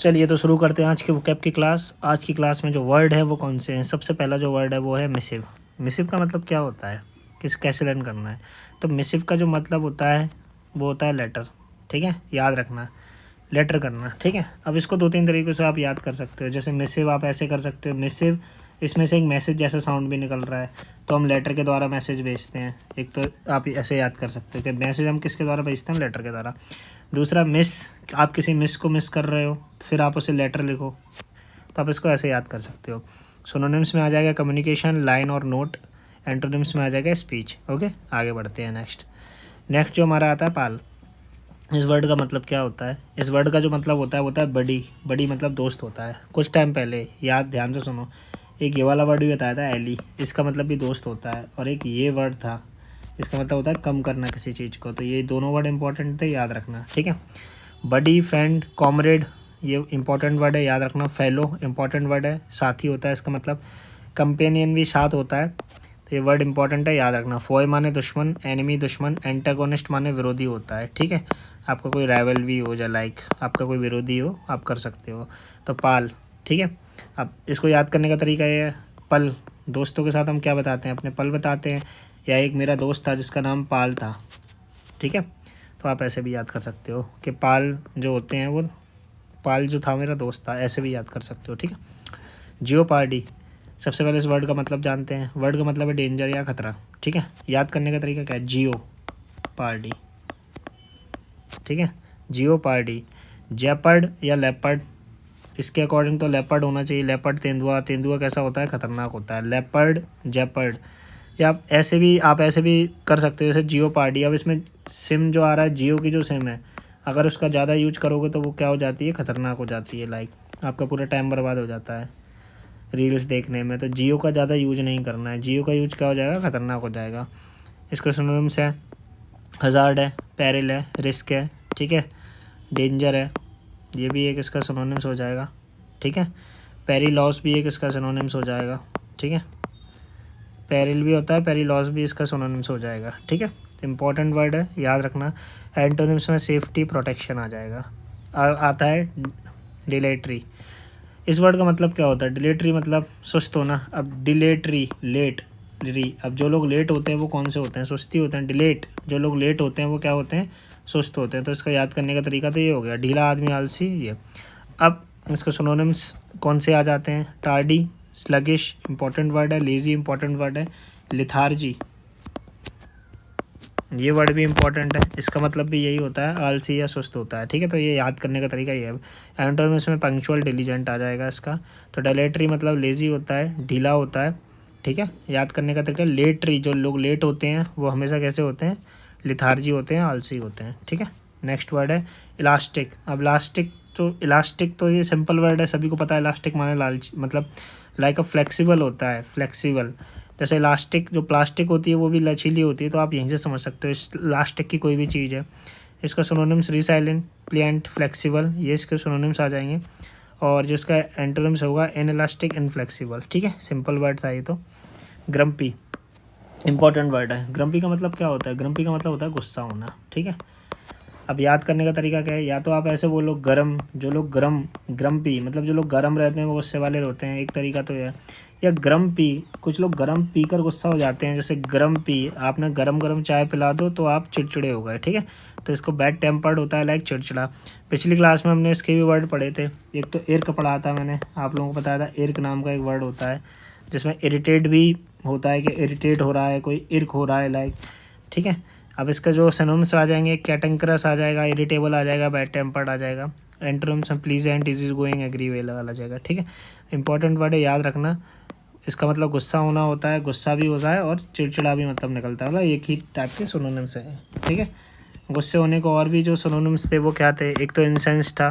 चलिए तो शुरू करते हैं आज के वोकैब की क्लास। आज की क्लास में जो वर्ड है वो कौन से हैं। सबसे पहला जो वर्ड है वो है मिसिव। मिसिव का मतलब क्या होता है, कैसे लर्न करना है। तो मिसिव का जो मतलब होता है वो होता है लेटर। ठीक है, याद रखना, लेटर करना। ठीक है, अब इसको 2-3 तरीक़ों से आप याद कर सकते हो। जैसे मिसिव आप ऐसे कर सकते हो, मिसिव इसमें से एक मैसेज जैसा साउंड भी निकल रहा है तो हम लेटर के द्वारा मैसेज भेजते हैं। एक तो आप ऐसे याद कर सकते हो कि मैसेज हम किसके द्वारा भेजते हैं, लेटर के द्वारा। दूसरा मिस, आप किसी मिस को मिस कर रहे हो फिर आप उसे लेटर लिखो, तो आप इसको ऐसे याद कर सकते हो। सिनोनिम्स में आ जाएगा कम्युनिकेशन, लाइन और नोट। एंटोनिम्स में आ जाएगा स्पीच। ओके, आगे बढ़ते हैं। नेक्स्ट जो हमारा आता है पाल। इस वर्ड का मतलब क्या होता है। इस वर्ड का जो मतलब होता है बडी। बडी मतलब दोस्त होता है। कुछ टाइम पहले, याद ध्यान से सुनो, एक ये वाला वर्ड भी बताया था एली, इसका मतलब भी दोस्त होता है। और एक ये वर्ड था, इसका मतलब होता है कम करना किसी चीज़ को। तो ये दोनों वर्ड इंपॉर्टेंट थे, याद रखना। ठीक है, बडी, फ्रेंड, कॉमरेड ये इंपॉर्टेंट वर्ड है, याद रखना। फेलो इंपॉर्टेंट वर्ड है, साथी होता है इसका मतलब। कंपेनियन भी साथ होता है, तो ये वर्ड इंपॉर्टेंट है, याद रखना। फॉय माने दुश्मन, एनिमी दुश्मन, एंटागोनिस्ट माने विरोधी होता है। ठीक है, आपका कोई राइवल भी हो या लाइक आपका कोई विरोधी हो आप कर सकते हो। तो पाल। ठीक है, अब इसको याद करने का तरीका ये है। पल, दोस्तों के साथ हम क्या बताते हैं, अपने पल बताते हैं। या एक मेरा दोस्त था जिसका नाम पाल था। ठीक है, तो आप ऐसे भी याद कर सकते हो कि पाल जो होते हैं वो, पाल जो था मेरा दोस्त था, ऐसे भी याद कर सकते हो। ठीक है, जियोपार्डी। सबसे पहले इस वर्ड का मतलब जानते हैं। वर्ड का मतलब है डेंजर या खतरा। ठीक है, याद करने का तरीका क्या है, जियो पार्डी। ठीक है, जियोपार्डी। जेपर्ड या लेपर्ड, इसके अकॉर्डिंग तो लेपर्ड होना चाहिए। लेपर्ड तेंदुआ, तेंदुआ कैसा होता है, खतरनाक होता है। लेपर्ड, जेपर्ड। या आप ऐसे भी कर सकते हो जैसे जियोपार्डी। अब इसमें सिम जो आ रहा है, जियो की जो सिम है, अगर उसका ज़्यादा यूज करोगे तो वो क्या हो जाती है, खतरनाक हो जाती है। लाइक आपका पूरा टाइम बर्बाद हो जाता है रील्स देखने में। तो जियो का ज़्यादा यूज नहीं करना है, जियो का यूज क्या हो जाएगा, खतरनाक हो जाएगा। इसके सिनोनिम्स है हज़ार्ड है, पेरिल है, रिस्क है। ठीक है, डेंजर है, ये भी एक इसका सिनोनिम्स हो जाएगा। ठीक है, पेरिलॉस भी एक इसका सिनोनिम्स हो जाएगा। ठीक है, पेरिल भी होता है, पेरिलॉस भी इसका सिनोनिम्स हो जाएगा। ठीक है, इंपॉर्टेंट वर्ड है, याद रखना। एंटोनिम्स में सेफ्टी, प्रोटेक्शन आ जाएगा। आता है डिलेटरी। इस वर्ड का मतलब क्या होता है, डिलेटरी मतलब सुस्त होना। अब डिलेटरी, लेट री, अब जो लोग लेट होते हैं वो कौन से होते हैं, सुस्ती होते हैं। डिलेट, जो लोग लेट होते हैं वो क्या होते हैं, सुस्त होते हैं। तो इसका याद करने का तरीका तो ये हो गया, ढीला आदमी, आलसी, ये। अब इसके सिनोनिम्स कौन से आ जाते हैं, टार्डी, स्लगिश इंपॉर्टेंट वर्ड है, लेजी इंपॉर्टेंट वर्ड है, लिथार्जी ये वर्ड भी इंपॉर्टेंट है, इसका मतलब भी यही होता है, आलसी या सुस्त होता है। ठीक है, तो ये याद करने का तरीका ये है। एंटोनिम्स में पंक्चुअल, डिलीजेंट आ जाएगा इसका। तो डिलेटरी मतलब लेजी होता है, ढीला होता है। ठीक है, याद करने का तरीका, लेटरी जो लोग लेट होते हैं वो हमेशा कैसे होते हैं, लिथार्जी होते हैं, आलसी होते हैं। ठीक है, नेक्स्ट वर्ड है इलास्टिक। अब इलास्टिक तो ये सिंपल वर्ड है, सभी को पता है। इलास्टिक माने लालची, मतलब लाइक अ फ्लेक्सिबल होता है, फ्लेक्सिबल। जैसे इलास्टिक जो प्लास्टिक होती है वो भी लचीली होती है, तो आप यहीं से समझ सकते हो इस इलास्टिक की कोई भी चीज़ है। इसका सिनोनिम्स रिसाइलेंट, प्लिएंट, फ्लेक्सिबल, ये इसके सिनोनिम्स आ जाएंगे। और जो इसका एंटोनिम्स होगा इनइलास्टिक, इनफ्लेक्सिबल। ठीक है, सिंपल वर्ड था ये तो। ग्रम्पी इंपॉर्टेंट वर्ड है। ग्रम्पी का मतलब क्या होता है, ग्रम्पी का मतलब होता है गुस्सा होना। ठीक है, अब याद करने का तरीका क्या है, या तो आप ऐसे बोलो गरम, जो लोग ग्रम्पी मतलब जो लोग गरम रहते हैं वो गुस्से वाले होते हैं, एक तरीका तो यह है। या ग्रम्पी, कुछ लोग गरम पीकर गुस्सा हो जाते हैं। जैसे गरम पी, आपने गरम चाय पिला दो तो आप चिड़चिड़े हो गए। ठीक है, तो इसको बैड टेम्पर्ड होता है, लाइक चिड़चिड़ा। पिछली क्लास में हमने इसके भी वर्ड पढ़े थे। एक तो इर्क पढ़ा था मैंने, आप लोगों को बताया था इर्क नाम का एक वर्ड होता है, जिसमें इरिटेट भी होता है कि इरिटेट हो रहा है, कोई इर्क हो रहा है, लाइक। ठीक है, अब इसका जो सिनोनिम्स आ जाएंगे, कैटेंकरस आ जाएगा, इरिटेबल आ जाएगा, बैड टेम्पर्ड आ जाएगा। एंटोनिम्स में pleasant, easy going, agreeable आ जाएगा। ठीक है, इंपॉर्टेंट वर्ड है, याद रखना। इसका मतलब गुस्सा होना होता है, गुस्सा भी होता है, और चिड़चिड़ा भी मतलब निकलता है, मतलब एक ही टाइप के सिनोनिम्स हैं। ठीक है, गुस्से होने को और भी जो सिनोनिम्स थे वो क्या थे, एक तो इंसेंस था।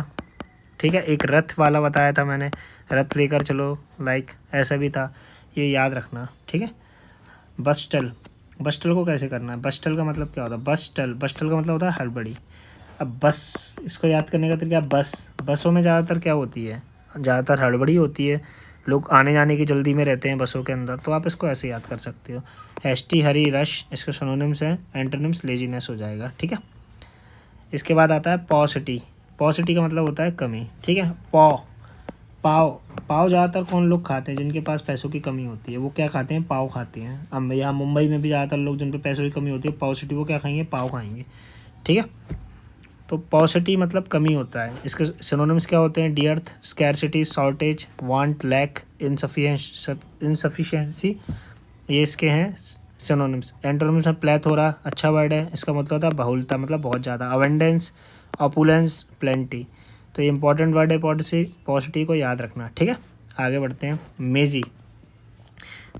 ठीक है, एक रथ वाला बताया था मैंने, रथ लेकर चलो, लाइक ऐसा भी था, ये याद रखना। ठीक है, बस्टल, बस्टल को कैसे करना है, बस्टल का मतलब क्या होता है, बस्टल का मतलब होता है हड़बड़ी। अब बस, इसको याद करने का तरीका, बसों में ज़्यादातर क्या होती है, ज़्यादातर हड़बड़ी होती है, लोग आने जाने की जल्दी में रहते हैं बसों के अंदर, तो आप इसको ऐसे याद कर सकते हो। हैस्टी, हरी, रश इसके सिनोनिम्स हैं। एंटोनिम्स लेजीनेस हो जाएगा। ठीक है, इसके बाद आता है पॉसिटी। पॉसिटी का मतलब होता है कमी, ठीक है। पाव ज़्यादातर कौन लोग खाते हैं? जिनके पास पैसों की कमी होती है वो क्या खाते हैं? पाव खाते हैं। अब यहाँ मुंबई में भी ज़्यादातर लोग जिन पे पैसों की कमी होती है पॉसिटी वो क्या खाएंगे? पाव खाएंगे, ठीक है। तो पॉसिटी मतलब कमी होता है। इसके सिनोनिम्स क्या होते हैं? Dearth, scarcity, shortage, want, lack, insufficiency, ये इसके हैं सिनोनिम्स। एंटोनिम्स में प्लेथोरा, अच्छा वर्ड है, इसका मतलब होता है बहुलता, मतलब बहुत ज़्यादा। अवेंडेंस, ऑपुलेंस, प्लेंटी, तो ये इंपॉर्टेंट वर्ड है पॉसिटी को याद रखना, ठीक है। आगे बढ़ते हैं।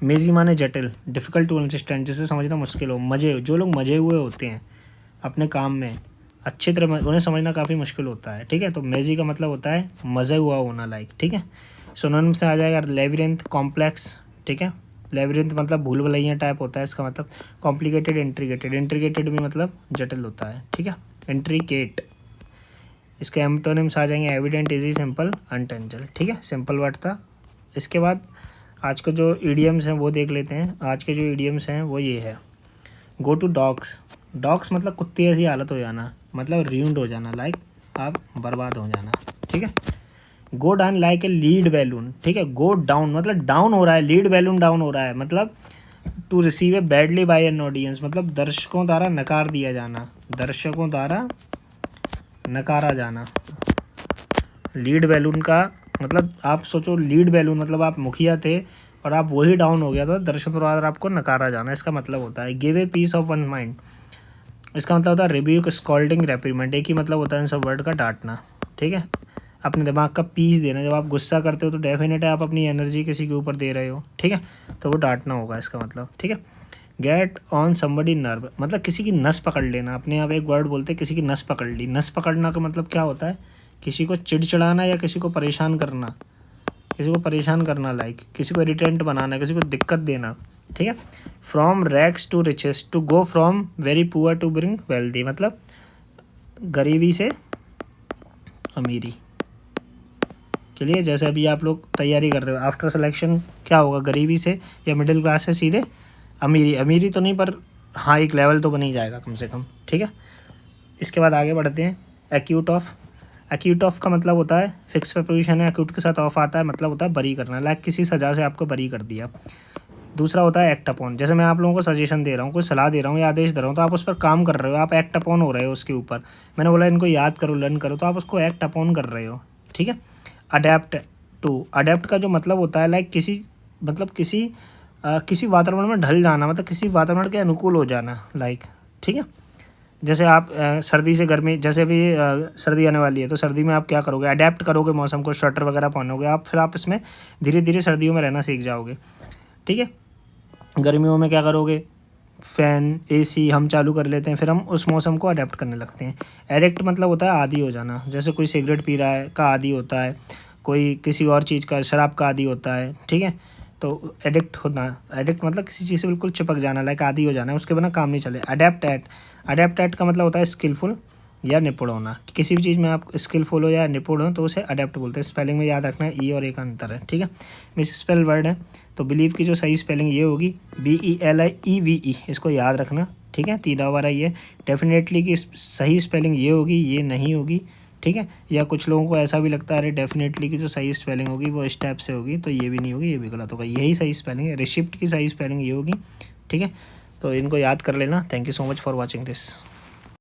मेजी माने जटिल, डिफ़िकल्ट टू अंडरस्टैंड, जिसे समझना मुश्किल हो। मजे, जो लोग मजे हुए होते हैं अपने काम में अच्छी तरह, उन्हें समझना काफ़ी मुश्किल होता है, ठीक है। तो मेजी का मतलब होता है मज़े हुआ होना, लाइक, ठीक है। सिनोनिम से आ जाएगा लेबिरिंथ, कॉम्प्लेक्स, ठीक है। लेबिरिंथ मतलब भूल भुलैया टाइप होता है, इसका मतलब कॉम्प्लिकेटेड, इंट्रिकेटेड भी मतलब जटिल होता है, ठीक है। इंट्रिकेट, इसके एंटोनिम्स आ जाएंगे एविडेंट, इजी, सिंपल, अनटेंजल, ठीक है। सिंपल वर्ड था। इसके बाद आज के जो ईडियम्स हैं वो देख लेते हैं। आज के जो ईडियम्स हैं वो ये है। गो टू डॉग्स, डॉग्स मतलब कुत्ते ऐसी हालत हो जाना, मतलब र्यूंड हो जाना, लाइक आप बर्बाद हो जाना, ठीक है। Go down like a lead balloon, ठीक है। गो डाउन मतलब डाउन हो रहा है, लीड बैलून डाउन हो रहा है, मतलब to receive a badly by an audience, मतलब दर्शकों द्वारा नकार दिया जाना, दर्शकों द्वारा नकारा जाना। लीड बैलून का मतलब आप सोचो, लीड बैलून मतलब आप मुखिया थे और आप वही डाउन हो गया तो दर्शकों द्वारा आपको नकारा जाना, इसका मतलब होता है। Give a piece of one mind, इसका मतलब होता है रिब्यूक, स्कॉल्डिंग, रेप्रीमेंट, एक ही मतलब होता है इन सब वर्ड का, डांटना, ठीक है। अपने दिमाग का पीस देना, जब आप गुस्सा करते हो तो डेफिनेट है आप अपनी एनर्जी किसी के ऊपर दे रहे हो, ठीक है, तो वो डांटना होगा इसका मतलब, ठीक है। गेट ऑन समबडी नर्व, मतलब किसी की नस पकड़ लेना, अपने आप एक वर्ड बोलते हैं किसी की नस पकड़ ली। नस पकड़ना का मतलब क्या होता है? किसी को चिड़चिड़ाना या किसी को परेशान करना, किसी को परेशान करना, लाइक किसी को इरिटेंट बनाना, किसी को दिक्कत देना, ठीक है। From rags to riches, to go from very poor to bring wealthy, मतलब गरीबी से अमीरी के लिए। जैसे अभी आप लोग तैयारी कर रहे हो, आफ्टर सिलेक्शन क्या होगा? गरीबी से या मिडिल क्लास से सीधे अमीरी, अमीरी तो नहीं पर हाँ एक लेवल तो बन ही जाएगा कम से कम, ठीक है। इसके बाद आगे बढ़ते हैं। एक्यूट ऑफ, एक्यूट ऑफ का मतलब होता है फिक्स प्रपोजिशन है, एक्यूट के साथ ऑफ आता है, मतलब होता है बरी करना, लाइक किसी सज़ा से आपको बरी कर दिया। दूसरा होता है एक्ट अपॉन, जैसे मैं आप लोगों को सजेशन दे रहा हूँ, कोई सलाह दे रहा हूँ या आदेश दे रहा हूँ तो आप उस पर काम कर रहे हो, आप एक्ट अपॉन हो रहे हो उसके ऊपर। मैंने बोला इनको याद करो, लर्न करो, तो आप उसको एक्ट अपॉन कर रहे हो, ठीक है। अडेप्ट टू, अडेप्ट का जो मतलब होता है लाइक किसी, मतलब किसी वातावरण में ढल जाना, मतलब किसी वातावरण के अनुकूल हो जाना, लाइक, ठीक है। जैसे आप सर्दी से गर्मी, जैसे अभी सर्दी आने वाली है तो सर्दी में आप क्या करोगे? अडेप्ट करोगे मौसम को, स्वेटर वगैरह पहनोगे आप, फिर आप इसमें धीरे धीरे सर्दियों में रहना सीख जाओगे, ठीक है। गर्मियों में क्या करोगे? फ़ैन, एसी हम चालू कर लेते हैं, फिर हम उस मौसम को अडेप्ट करने लगते हैं। एडिक्ट मतलब होता है आदी हो जाना, जैसे कोई सिगरेट पी रहा है का आदी होता है, कोई किसी और चीज़ का, शराब का आदी होता है, ठीक है। तो एडिक्ट होना, एडिक्ट मतलब किसी चीज़ से बिल्कुल चिपक जाना, लाइक आदी हो जाना है, उसके बिना काम नहीं चले। अडेप्ट एट का मतलब होता है स्किलफुल या निपुण होना, किसी भी चीज़ में आप स्किलफुल हो या निपुण हो तो उसे अडेप्ट बोलते हैं। स्पेलिंग में याद रखना है ई और ए का अंतर है, ठीक है। मिस स्पेल वर्ड है तो बिलीव की जो सही स्पेलिंग ये होगी BELIEVE, इसको याद रखना, ठीक है। 3 बार आई है। डेफिनेटली की सही स्पेलिंग ये होगी, ये नहीं होगी, ठीक है। या कुछ लोगों को ऐसा भी लगता है अरे डेफिनेटली की जो सही स्पेलिंग होगी वो इस टाइप से होगी, तो ये भी नहीं होगी, ये भी गलत होगा, यही सही स्पेलिंग है। रिसिप्ट की सही स्पेलिंग ये होगी, ठीक है। तो इनको याद कर लेना। Thank you so much for watching this.